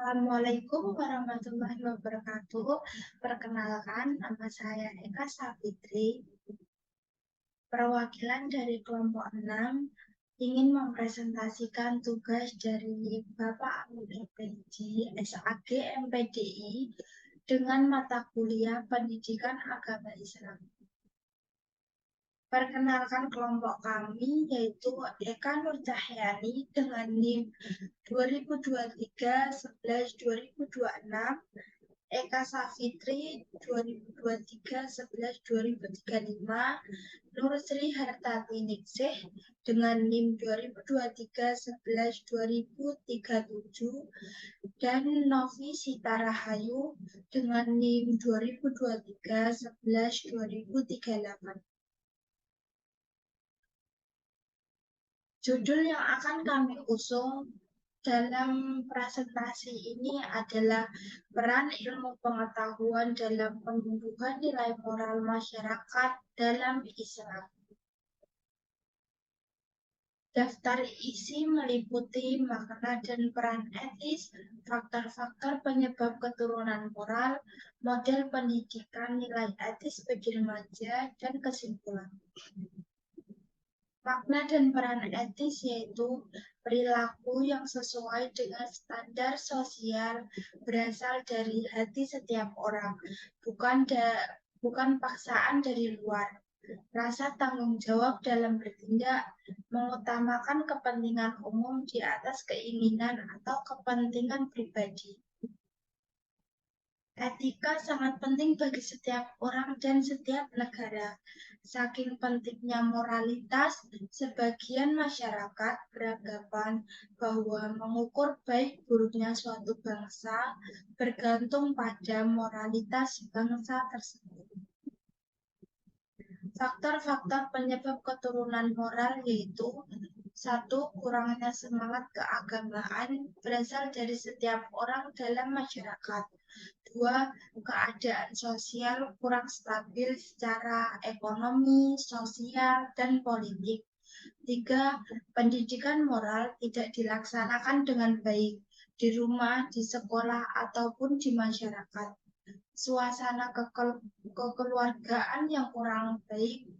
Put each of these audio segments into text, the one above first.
Assalamualaikum warahmatullahi wabarakatuh. Perkenalkan, nama saya Eka Safitri. Perwakilan dari kelompok 6 ingin mempresentasikan tugas dari Bapak Amin Effendi, SAG MPDI, dengan mata kuliah Pendidikan Agama Islam. Perkenalkan kelompok kami, yaitu Eka Nur Cahyani dengan NIM 2023-11-2026, Eka Safitri 2023-11-2035, Nur Sri Hartati Ningsih dengan NIM 2023-11-2037, dan Novi Sitarahayu dengan NIM 2023-11-2038. Judul yang akan kami usung dalam presentasi ini adalah peran ilmu pengetahuan dalam penumbuhan nilai moral masyarakat dalam Islam. Daftar isi meliputi makna dan peran etis, faktor-faktor penyebab keturunan moral, model pendidikan nilai etis bagi remaja, dan kesimpulan. Makna dan peran etis yaitu perilaku yang sesuai dengan standar sosial berasal dari hati setiap orang, bukan paksaan dari luar. Rasa tanggung jawab dalam bertindak, mengutamakan kepentingan umum di atas keinginan atau kepentingan pribadi. Etika sangat penting bagi setiap orang dan setiap negara. Saking pentingnya moralitas, sebagian masyarakat beranggapan bahwa mengukur baik buruknya suatu bangsa bergantung pada moralitas bangsa tersebut. Faktor-faktor penyebab keturunan moral yaitu: 1. Kurangnya semangat keagamaan berasal dari setiap orang dalam masyarakat. 2. Keadaan sosial kurang stabil secara ekonomi, sosial, dan politik. 3. Pendidikan moral tidak dilaksanakan dengan baik di rumah, di sekolah, ataupun di masyarakat. Suasana kekeluargaan yang kurang baik.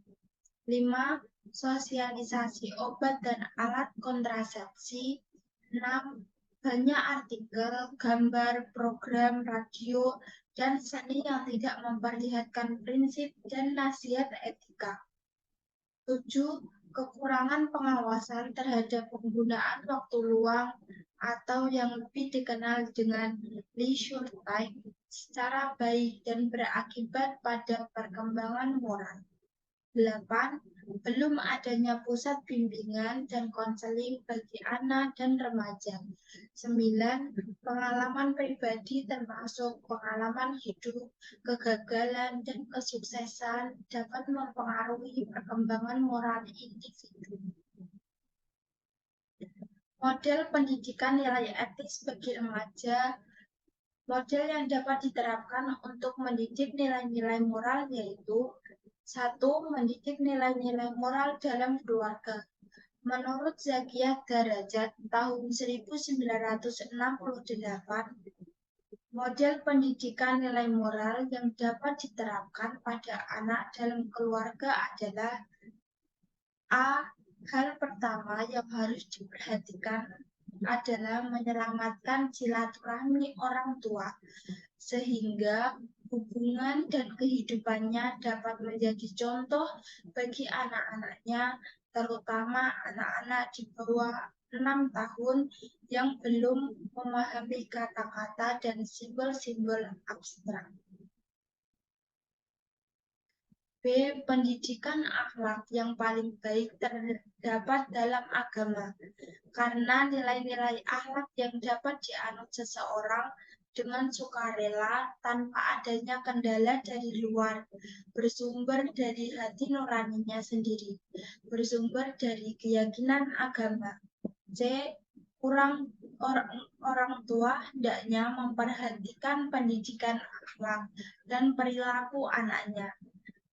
5. Sosialisasi obat dan alat kontrasepsi. 6. Banyak artikel, gambar, program, radio, dan seni yang tidak memperlihatkan prinsip dan nasihat etika. 7. Kekurangan pengawasan terhadap penggunaan waktu luang atau yang lebih dikenal dengan leisure time secara baik dan berakibat pada perkembangan moral. 8. Belum adanya pusat bimbingan dan konseling bagi anak dan remaja. 9. Pengalaman pribadi termasuk pengalaman hidup, kegagalan, dan kesuksesan dapat mempengaruhi perkembangan moral individu. Model pendidikan nilai etis bagi remaja. Model yang dapat diterapkan untuk mendidik nilai-nilai moral yaitu: 1. Mendidik nilai-nilai moral dalam keluarga. Menurut Zakiyah Darajat tahun 1968, model pendidikan nilai moral yang dapat diterapkan pada anak dalam keluarga adalah: A. Hal pertama yang harus diperhatikan adalah menyelamatkan silaturahmi orang tua, sehingga hubungan dan kehidupannya dapat menjadi contoh bagi anak-anaknya, terutama anak-anak di bawah 6 tahun yang belum memahami kata-kata dan simbol-simbol abstrak. B. Pendidikan akhlak yang paling baik terdapat dalam agama, karena nilai-nilai akhlak yang dapat dianut seseorang dengan sukarela tanpa adanya kendala dari luar, bersumber dari hati nuraninya sendiri, bersumber dari keyakinan agama. C. Orang tua hendaknya memperhatikan pendidikan akhlak dan perilaku anaknya,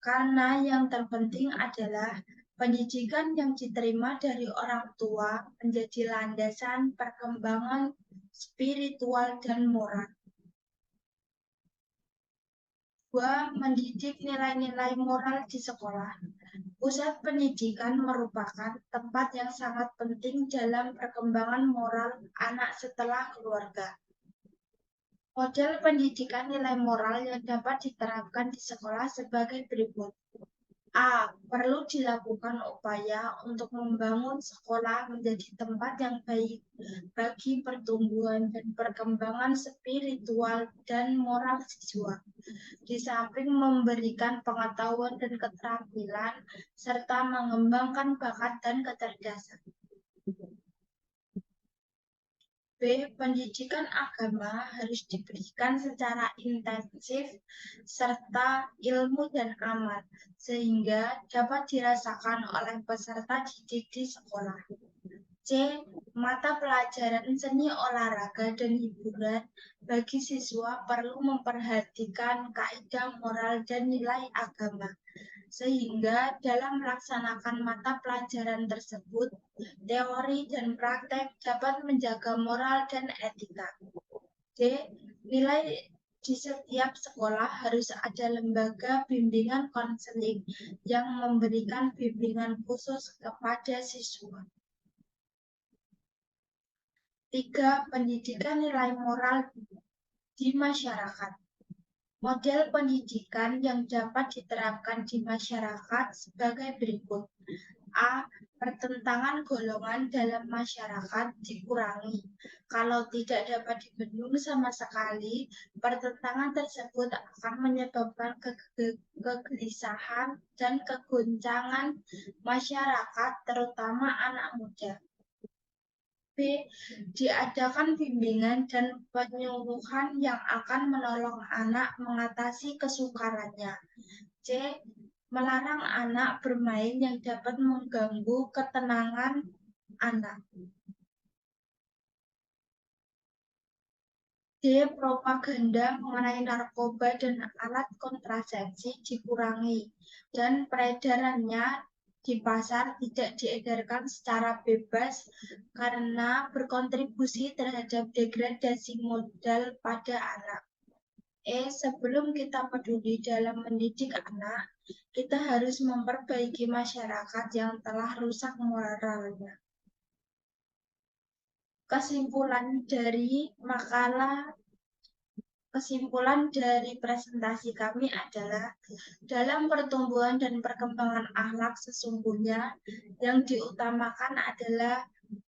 karena yang terpenting adalah pendidikan yang diterima dari orang tua menjadi landasan perkembangan spiritual, dan moral. 2. Mendidik nilai-nilai moral di sekolah. Pusat pendidikan merupakan tempat yang sangat penting dalam perkembangan moral anak setelah keluarga. Model pendidikan nilai moral yang dapat diterapkan di sekolah sebagai berikut. A. Perlu dilakukan upaya untuk membangun sekolah menjadi tempat yang baik bagi pertumbuhan dan perkembangan spiritual dan moral siswa, di samping memberikan pengetahuan dan keterampilan, serta mengembangkan bakat dan kecerdasan. B. Pendidikan agama harus diberikan secara intensif serta ilmu dan amal, sehingga dapat dirasakan oleh peserta didik di sekolah. C. Mata pelajaran seni olahraga dan hiburan bagi siswa perlu memperhatikan kaidah moral dan nilai agama, sehingga dalam melaksanakan mata pelajaran tersebut, teori dan praktek dapat menjaga moral dan etika. D. Nilai di setiap sekolah harus ada lembaga bimbingan konseling yang memberikan bimbingan khusus kepada siswa. 3. Pendidikan nilai moral di masyarakat. Model pendidikan yang dapat diterapkan di masyarakat sebagai berikut. A. Pertentangan golongan dalam masyarakat dikurangi. Kalau tidak dapat dibendung sama sekali, pertentangan tersebut akan menyebabkan kegelisahan dan kegoncangan masyarakat, terutama anak muda. B. Diadakan bimbingan dan penyuluhan yang akan menolong anak mengatasi kesukarannya. C. Melarang anak bermain yang dapat mengganggu ketenangan anak. D. Propaganda mengenai narkoba dan alat kontrasepsi dikurangi dan peredarannya di pasar tidak diedarkan secara bebas karena berkontribusi terhadap degradasi modal pada anak. Sebelum kita peduli dalam mendidik anak, kita harus memperbaiki masyarakat yang telah rusak moralnya. Kesimpulan dari presentasi kami adalah dalam pertumbuhan dan perkembangan akhlak sesungguhnya yang diutamakan adalah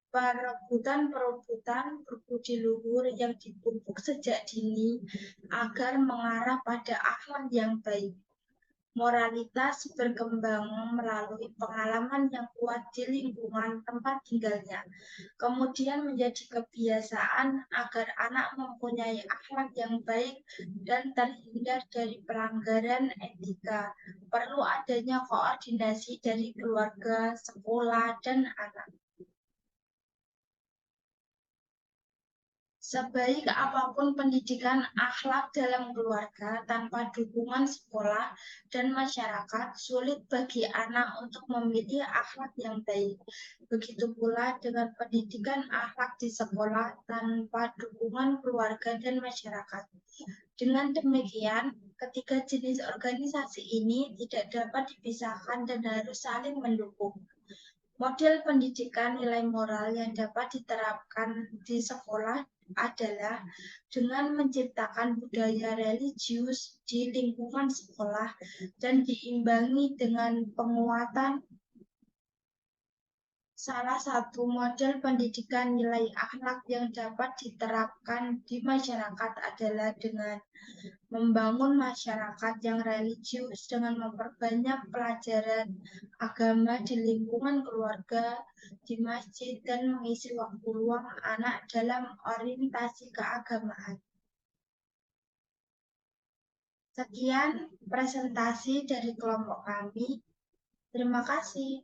perebutan berbudi luhur yang dipupuk sejak dini agar mengarah pada akhlak yang baik. Moralitas berkembang melalui pengalaman yang kuat di lingkungan tempat tinggalnya, kemudian menjadi kebiasaan agar anak mempunyai akhlak yang baik dan terhindar dari pelanggaran etika. Perlu adanya koordinasi dari keluarga, sekolah, dan anak. Sebaik apapun pendidikan akhlak dalam keluarga, tanpa dukungan sekolah dan masyarakat, sulit bagi anak untuk memilih akhlak yang baik. Begitu pula dengan pendidikan akhlak di sekolah tanpa dukungan keluarga dan masyarakat. Dengan demikian, ketiga jenis organisasi ini tidak dapat dipisahkan dan harus saling mendukung. Model pendidikan nilai moral yang dapat diterapkan di sekolah adalah dengan menciptakan budaya religius di lingkungan sekolah dan diimbangi dengan penguatan. Salah satu model pendidikan nilai akhlak yang dapat diterapkan di masyarakat adalah dengan membangun masyarakat yang religius dengan memperbanyak pelajaran agama di lingkungan keluarga, di masjid, dan mengisi waktu luang anak dalam orientasi keagamaan. Sekian presentasi dari kelompok kami. Terima kasih.